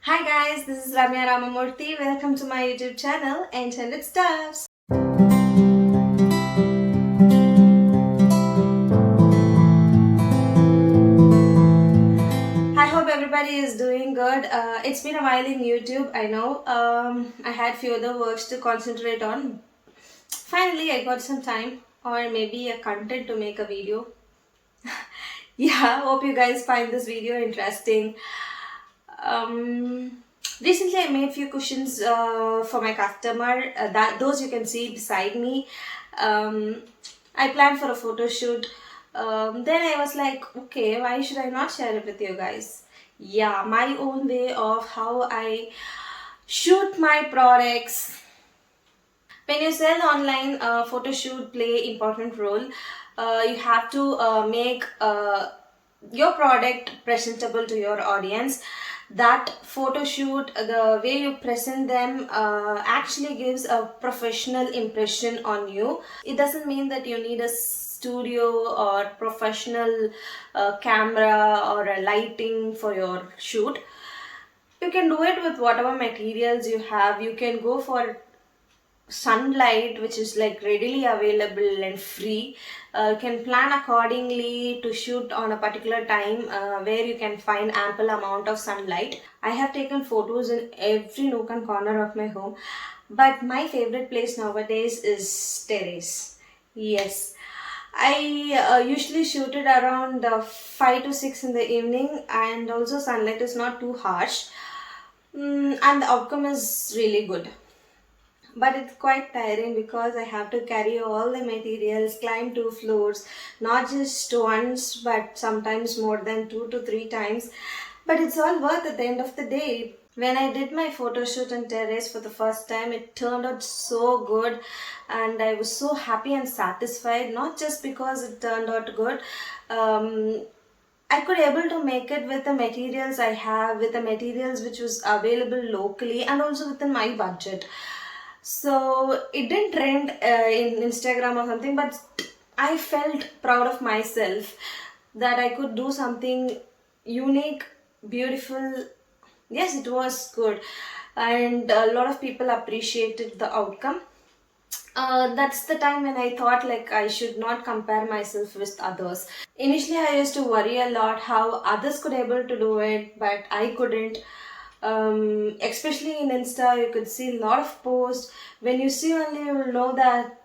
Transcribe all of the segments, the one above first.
Hi guys, this is Ramya Ramamurthy. Welcome to my YouTube channel, Enchanted Stuffs. I hope everybody is doing good. It's been a while in YouTube, I know. I had few other works to concentrate on. Finally, I got some time or maybe a content to make a video. Yeah, hope you guys find this video interesting. Um, Recently, I made few cushions for my customer. That those you can see beside me. Um, I planned for a photo shoot. Then I was like, okay, why should I not share it with you guys? Yeah, my own way of how I shoot my products. When you sell online, photo shoot play important role. You have to make your product presentable to your audience. That photo shoot, the way you present them, actually gives a professional impression on you. It doesn't mean that you need a studio or professional camera or a lighting for your shoot. You can do it with whatever materials you have. You can go for sunlight, which is like readily available and free. You can plan accordingly to shoot on a particular time where you can find ample amount of sunlight. I have taken photos in every nook and corner of my home, but my favorite place nowadays is terrace. Yes, I usually shoot it around 5 to 6 in the evening, and also sunlight is not too harsh. And the outcome is really good, but it's quite tiring because I have to carry all the materials, climb 2 floors, not just once, but sometimes more than 2 to 3 times. But it's all worth at the end of the day. When I did my photo shoot on terrace for the first time, it turned out so good, and I was so happy and satisfied. Not just because it turned out good. I could able to make it with the materials I have, with the materials which was available locally, and also within my budget. So it didn't trend in Instagram or something, but I felt proud of myself that I could do something unique, beautiful. Yes, it was good, and a lot of people appreciated the outcome. That's the time when I thought like I should not compare myself with others. Initially, I used to worry a lot how others could able to do it, but I couldn't. Especially in Insta, you could see a lot of posts. When you see only, you will know that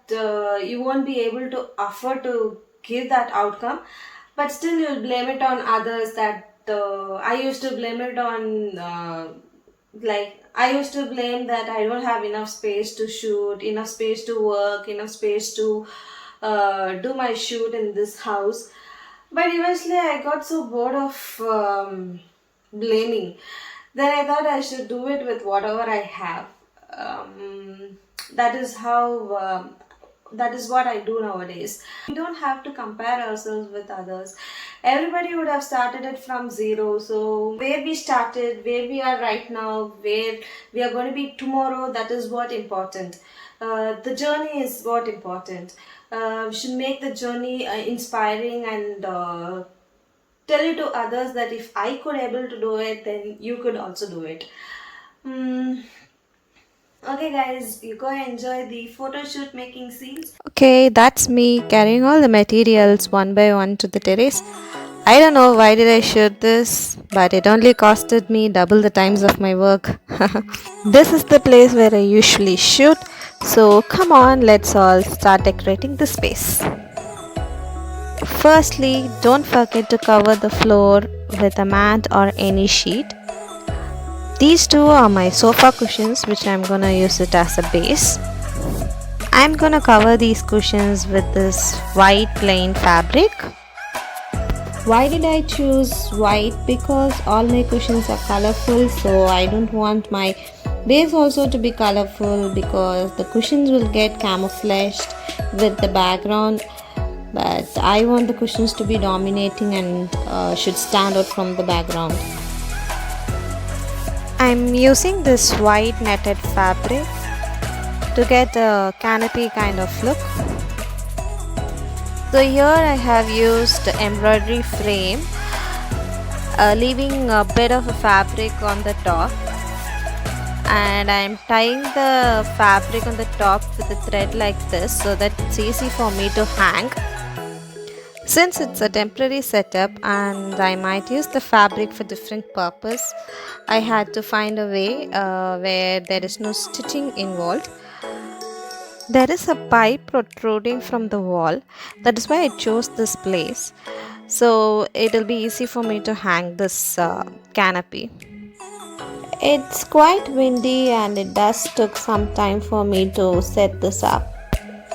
you won't be able to afford to give that outcome, but still you'll blame it on others. That I used to blame it on. Like I used to blame that I don't have enough space to shoot, enough space to work, enough space to do my shoot in this house. But eventually I got so bored of blaming. Then I thought I should do it with whatever I have. That is how. That is what I do nowadays. We don't have to compare ourselves with others. Everybody would have started it from zero. So where we started, where we are right now, where we are going to be tomorrow, that is what important. The journey is what important. We should make the journey inspiring and tell it to others that if I could able to do it, then you could also do it. Mm, okay, guys, you go enjoy the photo shoot making scenes. Okay, that's me carrying all the materials one by one to the terrace. I don't know why did I shoot this, but it only costed me double the times of my work. This is the place where I usually shoot. So come on, let's all start decorating the space. Firstly, don't forget to cover the floor with a mat or any sheet. These two are my sofa cushions which I'm gonna use it as a base. I'm gonna cover these cushions with this white plain fabric. Why did I choose white? Because all my cushions are colorful, so I don't want my base also to be colorful because the cushions will get camouflaged with the background. But I want the cushions to be dominating and should stand out from the background. I'm using this white netted fabric to get a canopy kind of look. So here I have used embroidery frame. leaving a bit of a fabric on the top, and I'm tying the fabric on the top with a thread like this so that it's easy for me to hang. Since it's a temporary setup and I might use the fabric for different purpose, I had to find a way where there is no stitching involved. There is a pipe protruding from the wall, that is why I chose this place, so it'll be easy for me to hang this canopy. It's quite windy and it does took some time for me to set this up.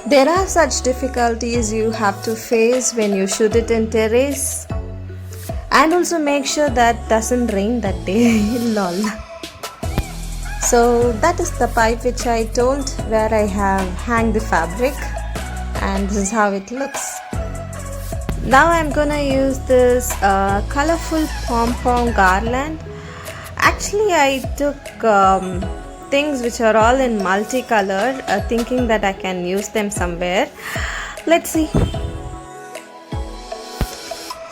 There are such difficulties you have to face when you shoot it in terrace, and also make sure that doesn't rain that day. Lol. So that is the pipe which I told where I have hang the fabric, and this is how it looks. Now I'm gonna use this colorful pom-pom garland. Actually I took things which are all in multicolor, thinking that I can use them somewhere. Let's see.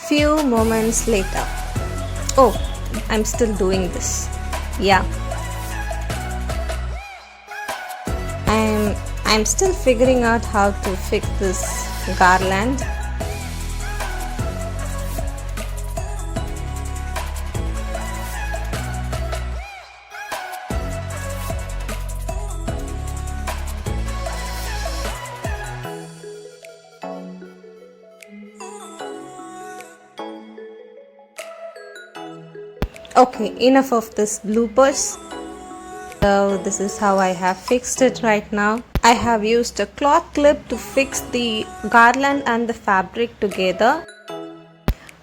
Few moments later. Oh, I'm still doing this. Yeah. I'm still figuring out how to fix this garland. Okay, enough of this bloopers. So this is how I have fixed it right now. I have used a cloth clip to fix the garland and the fabric together.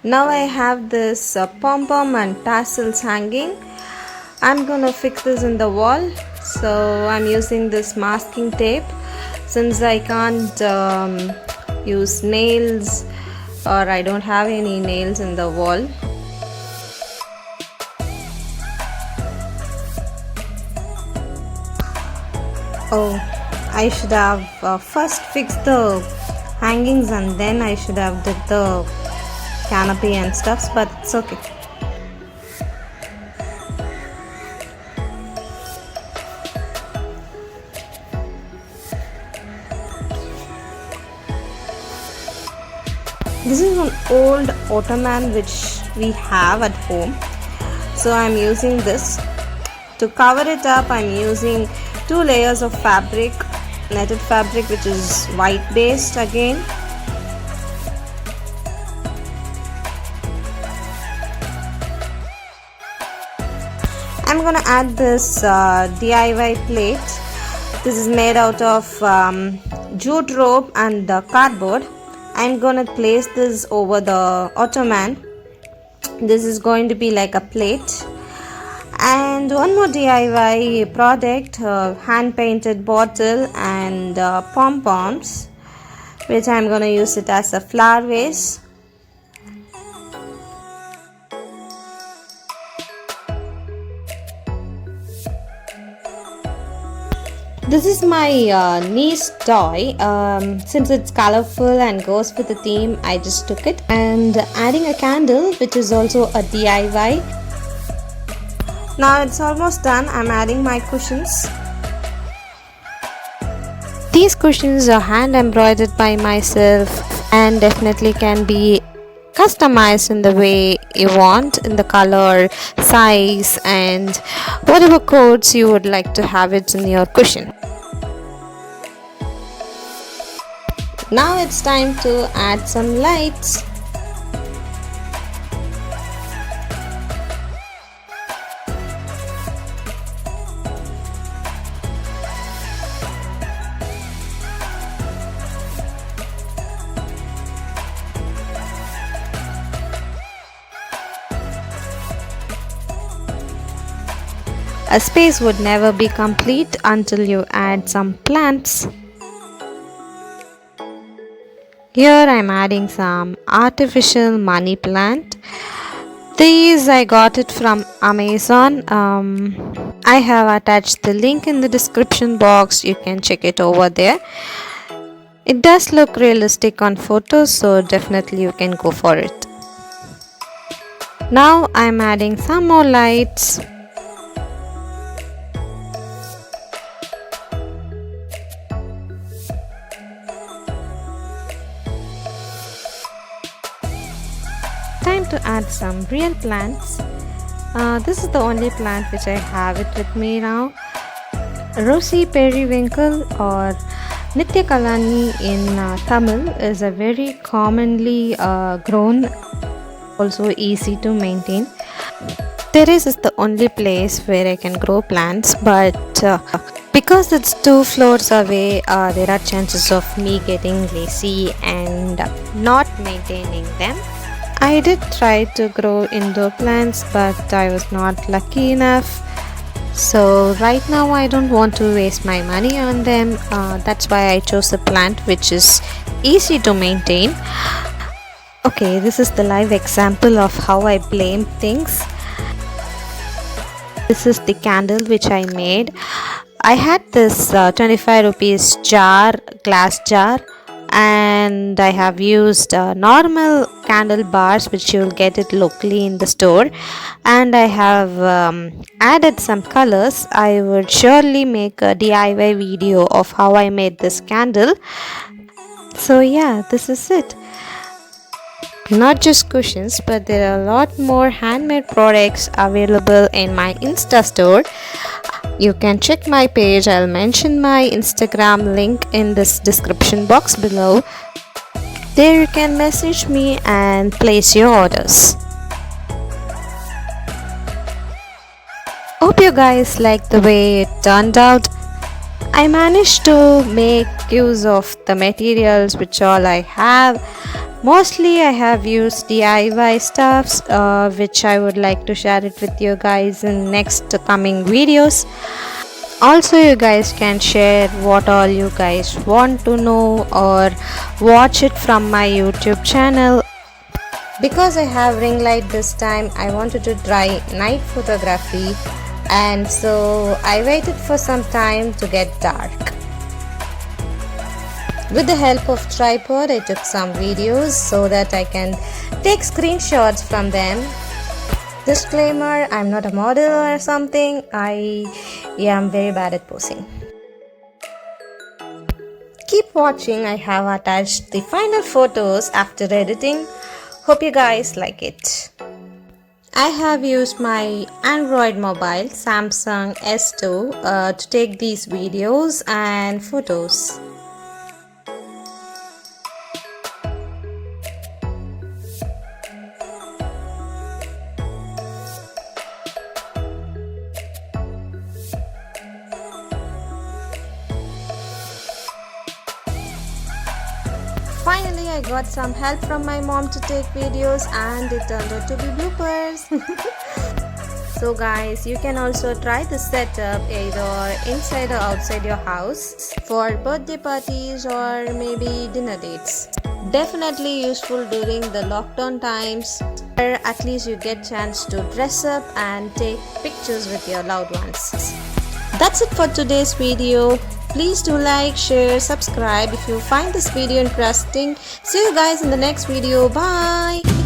Now I have this pom-pom and tassels hanging. I'm gonna fix this in the wall. So I'm using this masking tape since I can't use nails, or I don't have any nails in the wall. Oh, I should have first fixed the hangings and then I should have did the canopy and stuffs, but it's okay. This is an old ottoman which we have at home, so I'm using this. To cover it up, I'm using 2 layers of fabric, netted fabric, which is white based again. I'm gonna add this DIY plate. This is made out of jute rope and cardboard. I'm gonna place this over the ottoman. This is going to be like a plate. And one more DIY product, hand painted bottle and pom-poms, which I'm going to use it as a flower vase. This is my niece toy. Since it's colorful and goes with the theme, I just took it. And adding a candle, which is also a DIY. Now it's almost done. I'm adding my cushions. These cushions are hand embroidered by myself and definitely can be customized in the way you want, in the color, size, and whatever codes you would like to have it in your cushion. Now it's time to add some lights. A space would never be complete until you add some plants. Here I'm adding some artificial money plant. These I got it from Amazon. I have attached the link in the description box. You can check it over there. It does look realistic on photos, so definitely you can go for it. Now I'm adding some more lights. Time to add some real plants. This is the only plant which I have it with me now. Rosy periwinkle or Nitya Kalani in Tamil is a very commonly grown, also easy to maintain. Terrace is the only place where I can grow plants, but because it's 2 floors away, there are chances of me getting lazy and not maintaining them. I did try to grow indoor plants, but I was not lucky enough. So right now I don't want to waste my money on them. That's why I chose a plant which is easy to maintain. Okay, this is the live example of how I blame things. This is the candle which I made. I had this 25 rupees jar, glass jar, and I have used normal candle bars which you will get it locally in the store, and I have added some colors. I would surely make a DIY video of how I made this candle. So yeah, this is it. Not just cushions, but there are a lot more handmade products available in my Insta store. You can check my page. I'll mention my Instagram link in this description box below. There you can message me and place your orders. Hope you guys like the way it turned out. I managed to make use of the materials which all I have. Mostly I have used DIY stuffs which I would like to share it with you guys in next coming videos. Also, you guys can share what all you guys want to know or watch it from my YouTube channel. Because I have ring light this time, I wanted to try night photography, and so I waited for some time to get dark. With the help of tripod, I took some videos so that I can take screenshots from them. Disclaimer, I'm not a model or something. I am very bad at posing. Keep watching. I have attached the final photos after editing. Hope you guys like it. I have used my Android mobile Samsung S2 to take these videos and photos. Finally, I got some help from my mom to take videos, and it turned out to be bloopers. So guys, you can also try this setup either inside or outside your house for birthday parties or maybe dinner dates. Definitely useful during the lockdown times, where at least you get chance to dress up and take pictures with your loved ones. That's it for today's video. Please do like, share, subscribe if you find this video interesting. See you guys in the next video. Bye.